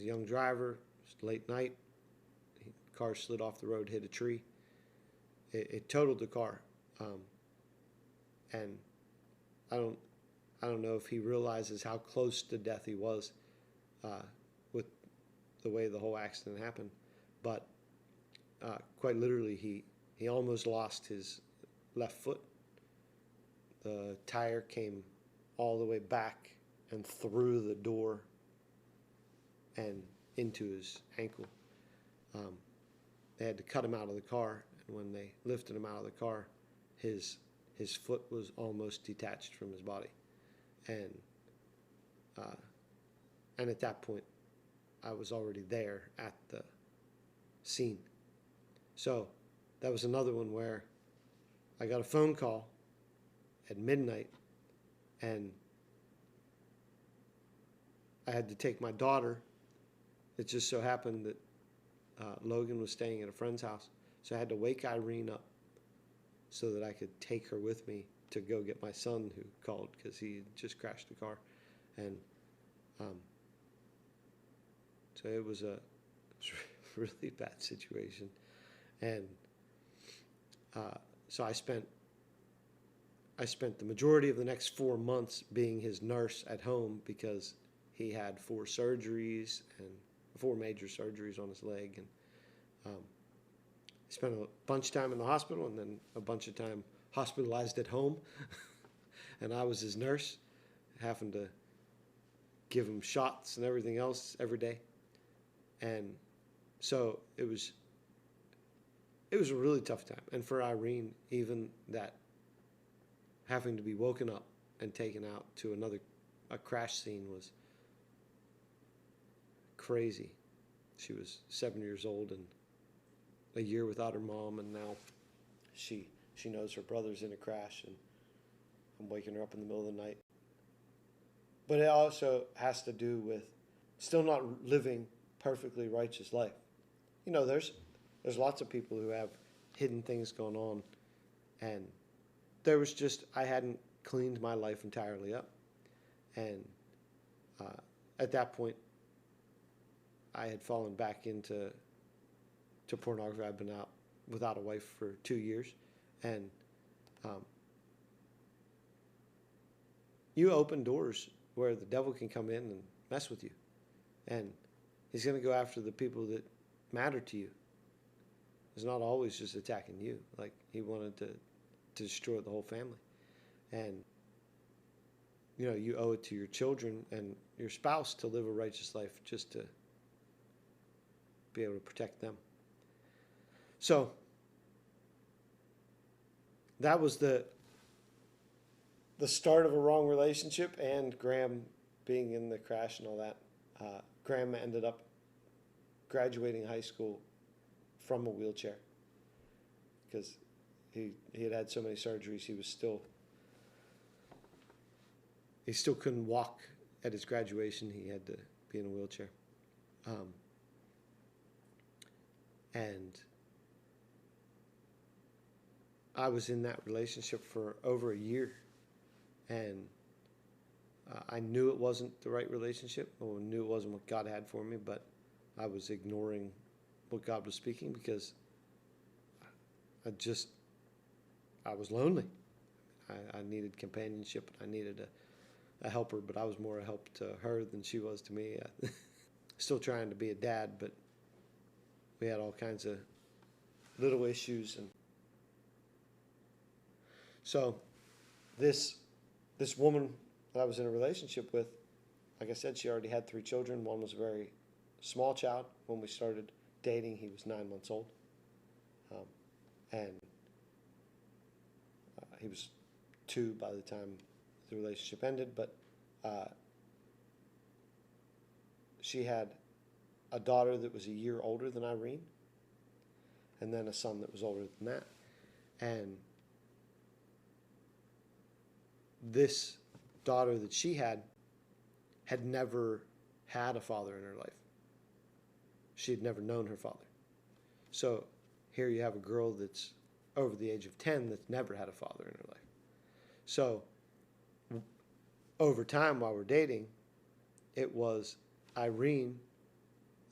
a young driver. It was late night. Car slid off the road, hit a tree. It totaled the car, and I don't know if he realizes how close to death he was with the way the whole accident happened, but quite literally he almost lost his left foot. The tire came all the way back and through the door and into his ankle. They had to cut him out of the car, and when they lifted him out of the car, his foot was almost detached from his body, and at that point, I was already there at the scene. So that was another one where I got a phone call at midnight, and I had to take my daughter. It just so happened that Logan was staying at a friend's house, so I had to wake Irene up so that I could take her with me to go get my son, who called because he had just crashed the car. And so it was a really bad situation. And so I spent the majority of the next 4 months being his nurse at home, because he had 4 surgeries and 4 major surgeries on his leg, and spent a bunch of time in the hospital and then a bunch of time hospitalized at home. And I was his nurse, having to give him shots and everything else every day. And so it was a really tough time. And for Irene, even that, having to be woken up and taken out to a crash scene was crazy. She was 7 years old and a year without her mom, and now she knows her brother's in a crash, and I'm waking her up in the middle of the night. But it also has to do with still not living perfectly righteous life. You know, there's lots of people who have hidden things going on, and there was just, I hadn't cleaned my life entirely up. And at that point, I had fallen back into pornography. I've been out without a wife for 2 years, and you open doors where the devil can come in and mess with you, and he's going to go after the people that matter to you. It's not always just attacking you. Like, he wanted to destroy the whole family. And you know, you owe it to your children and your spouse to live a righteous life, just to be able to protect them. So that was the start of a wrong relationship, and Graham being in the crash and all that. Graham ended up graduating high school from a wheelchair because he had so many surgeries. He still couldn't walk at his graduation. He had to be in a wheelchair. And I was in that relationship for over a year, and I knew it wasn't the right relationship. I knew it wasn't what God had for me, but I was ignoring what God was speaking because I was lonely. I needed companionship. I needed a helper, but I was more a help to her than she was to me. Still trying to be a dad, but we had all kinds of little issues. And so this woman that I was in a relationship with, like I said, she already had 3 children. One was a very small child. When we started dating, he was 9 months old. And he was 2 by the time the relationship ended. But she had a daughter that was a year older than Irene, and then a son that was older than that. And this daughter that she had never had a father in her life. She had never known her father. So here you have a girl that's over the age of 10 that's never had a father in her life. So over time while we're dating, it was Irene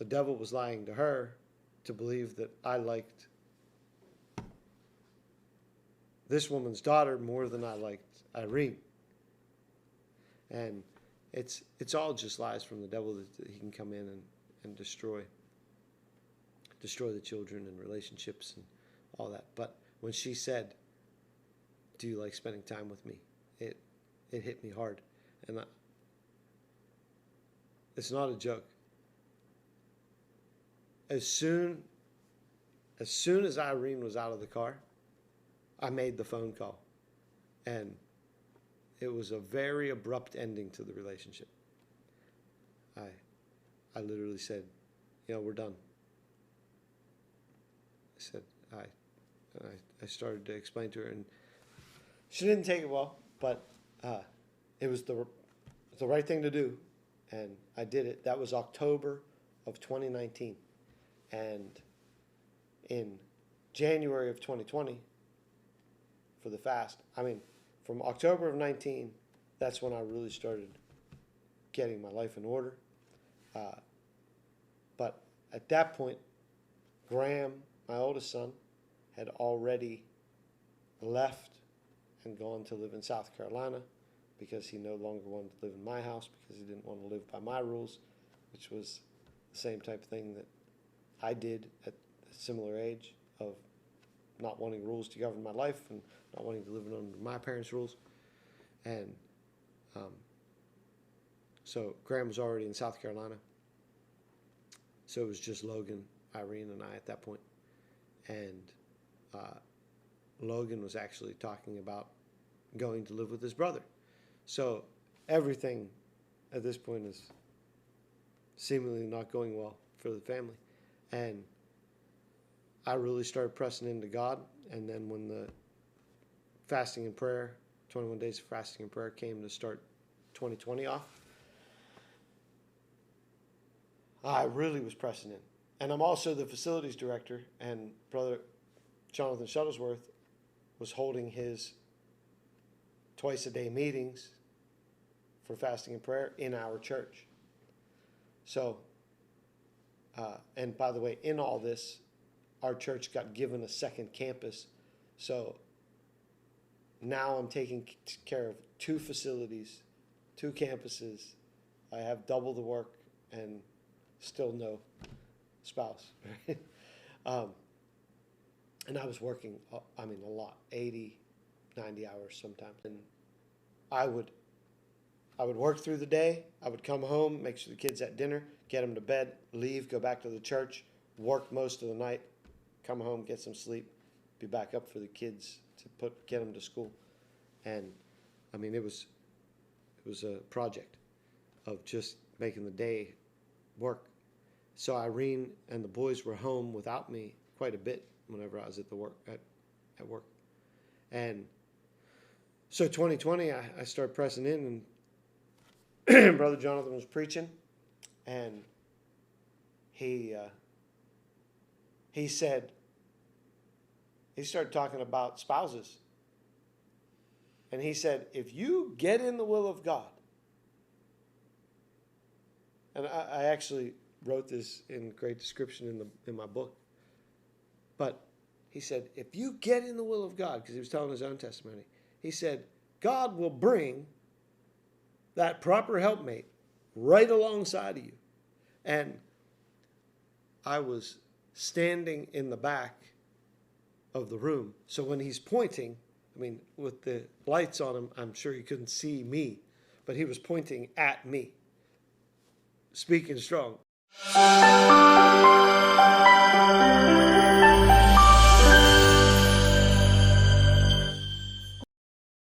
the devil was lying to her to believe that I liked this woman's daughter more than I liked Irene. And it's all just lies from the devil that he can come in and destroy the children and relationships and all that. But when she said, "Do you like spending time with me?" it hit me hard. And it's not a joke. As soon as Irene was out of the car, I made the phone call. And it was a very abrupt ending to the relationship. I literally said, we're done. I said, I started to explain to her, and she didn't take it well, but it was the right thing to do, and I did it. That was October of 2019. And in January of 2020, for the fast, from October of 19, that's when I really started getting my life in order. But at that point, Graham, my oldest son, had already left and gone to live in South Carolina because he no longer wanted to live in my house because he didn't want to live by my rules, which was the same type of thing that I did at a similar age of not wanting rules to govern my life and not wanting to live under my parents' rules. And so Graham was already in South Carolina. So it was just Logan, Irene, and I at that point. And Logan was actually talking about going to live with his brother. So everything at this point is seemingly not going well for the family. And I really started pressing into God. And then when the fasting and prayer, 21 days of fasting and prayer came to start 2020 off, I really was pressing in. And I'm also the facilities director, and Brother Jonathan Shuttlesworth was holding his twice-a-day meetings for fasting and prayer in our church. So, and by the way, in all this, our church got given a second campus. So now I'm taking care of 2 facilities, 2 campuses. I have double the work and still no spouse. And I was working, a lot, 80, 90 hours sometimes. And I would work through the day. I would come home, make sure the kids had dinner, get them to bed, leave, go back to the church, work most of the night, come home, get some sleep, be back up for the kids to get them to school. And it was a project of just making the day work. So Irene and the boys were home without me quite a bit whenever I was at work. And so 2020, I started pressing in, and Brother Jonathan was preaching, and he said, he started talking about spouses. And he said, if you get in the will of God, and I actually wrote this in great description in my book, but he said, if you get in the will of God, because he was telling his own testimony, he said, God will bring that proper helpmate right alongside of you. And I was standing in the back of the room. So when he's pointing, with the lights on him, I'm sure he couldn't see me, but he was pointing at me, speaking strong.